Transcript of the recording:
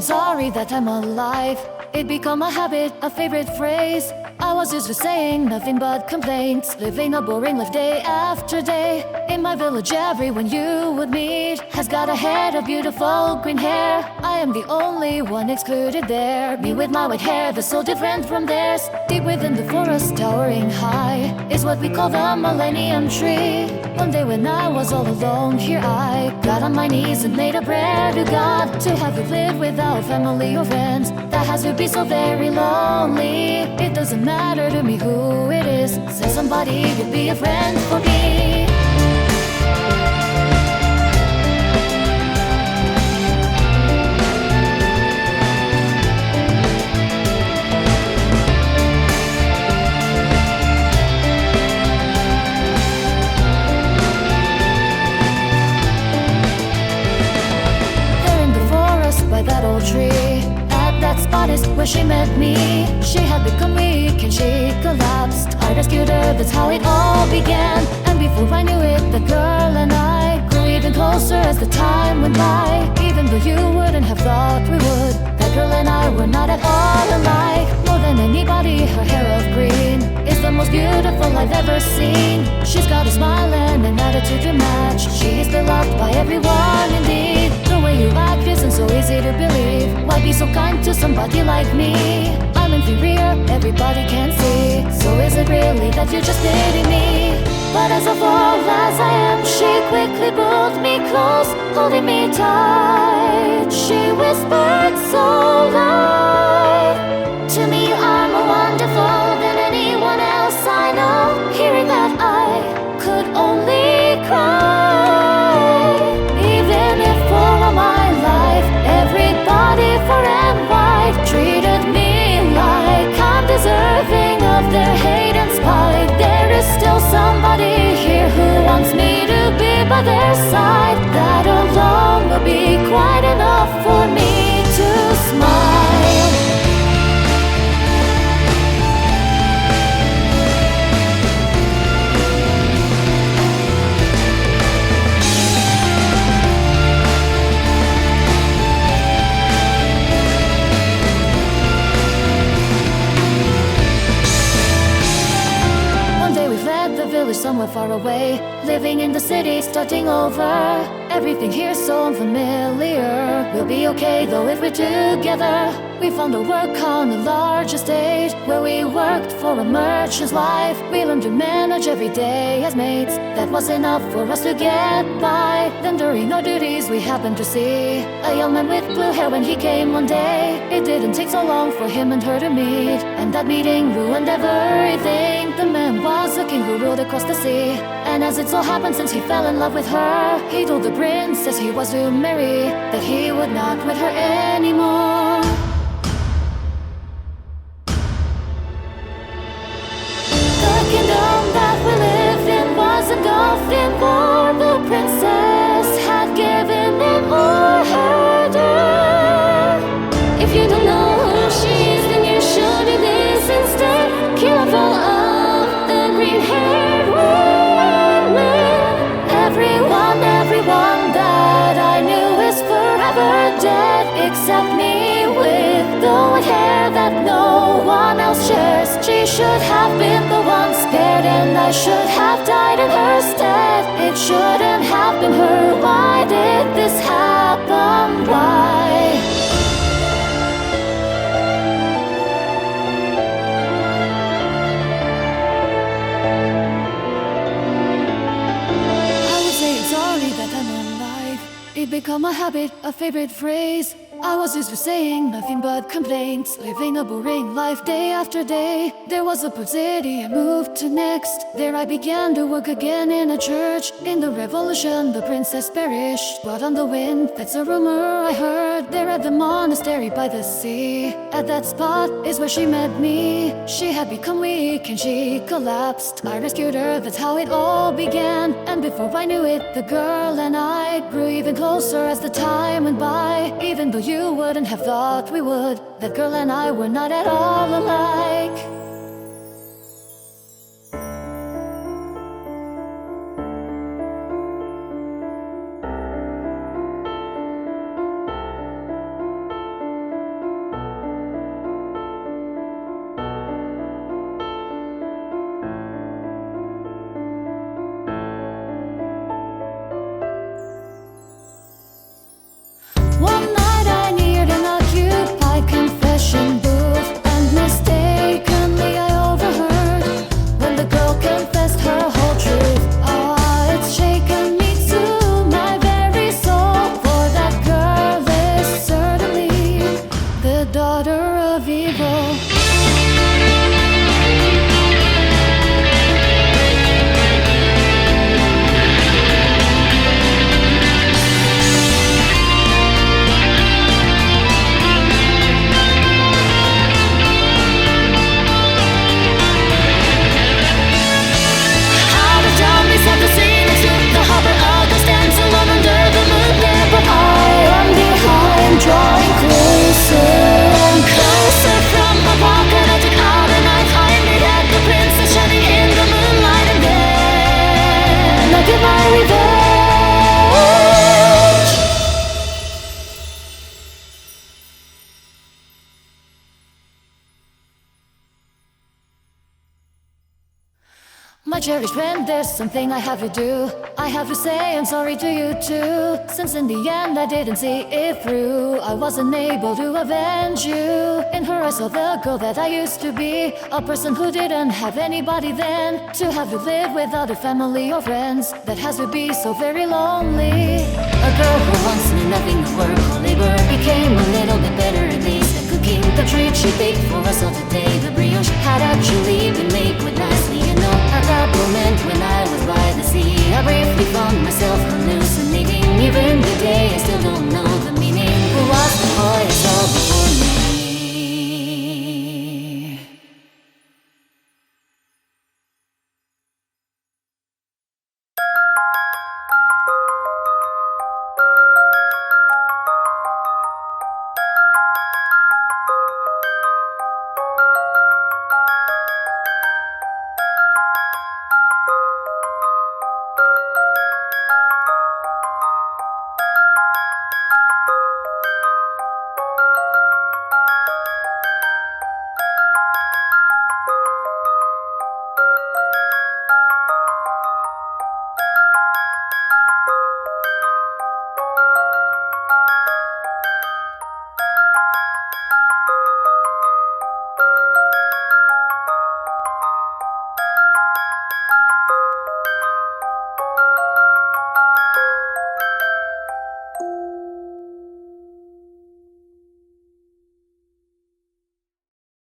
sorry that I'm alive. It become a habit, a favorite phrase. I was used to saying nothing but complaints, living a boring life day after day. In my village everyone you would meet has got a head of beautiful green hair. I am the only one excluded there. Me with my white hair that's so different from theirs. Deep within the forest, towering high, is what we call the millennium tree. One day when I was all alone here, I got on my knees and made a prayer to God to have you live without family or friends. That has to be so very lonely. It doesn't matter to me who it is. Say somebody could be a friend for me. By that old tree, at that spot is where she met me. She had become weak and she collapsed. I rescued her, that's how it all began. And before I knew it, the girl and I grew even closer as the time went by. Even though you wouldn't have thought we would, that girl and I were not at all alike. More than anybody, her hair of green is the most beautiful I've ever seen. She's got a smile and an attitude to match. She's beloved by everyone indeed. The way you act isn't so easy to believe. Why be so kind to somebody like me? I'm inferior, everybody can see. So is it really that you're just dating me? But as of all as I am, she quickly pulled me close, holding me tight. She whispered so loud, to me you are more wonderful than anyone else I know. Hearing that I could only cry. Even if for all my life everybody far and wide treated me like I'm deserving of their hate and spite, there is still somebody here who wants me to be by their side. That alone will be quite enough for me to smile. Somewhere far away, living in the city, starting over. Everything here's so unfamiliar. We'll be okay though if we're together. We found our work on a large estate, where we worked for a merchant's wife. We learned to manage every day as mates. That was enough for us to get by. Then during our duties we happened to see a young man with blue hair when he came one day. It didn't take so long for him and her to meet, and that meeting ruined everything. The man was a king who ruled across the sea, and as it so happened, since he fell in love with her, he told the princess he was to marry, that he would not wed her anymore. The kingdom that we lived in was engulfed in war. The princess had given in all her dare. If you don't know who she is, then you should do this instead. Kill her for love, the green-haired woman. Everyone that I knew is forever dead, except me with the white hair that no one else shares. She should have been the one spared, and I should have died in her stead. It shouldn't have been her. Why did this happen? Why? It become a habit, a favorite phrase. I was used to saying nothing but complaints, living a boring life day after day. There was a poor city I moved to next. There I began to work again in a church. In the revolution the princess perished, blood on the wind, that's a rumor I heard. There at the monastery by the sea, at that spot is where she met me. She had become weak and she collapsed. I rescued her, that's how it all began. And before I knew it, the girl and I grew even closer as the time went by. Even though you wouldn't have thought we would, that girl and I were not at all alike. cherish when there's something I have to do. I have to say I'm sorry to you too, since in the end I didn't see it through. I wasn't able to avenge you. In her I saw the girl that I used to be, a person who didn't have anybody then. To have to live without a family or friends, that has to be so very lonely. A girl who once knew nothing of work or labor became a little bit better at least at cooking. The treat she baked for us all today, the brioche had actually been made quite nicely, you know. At that moment when I was by the sea,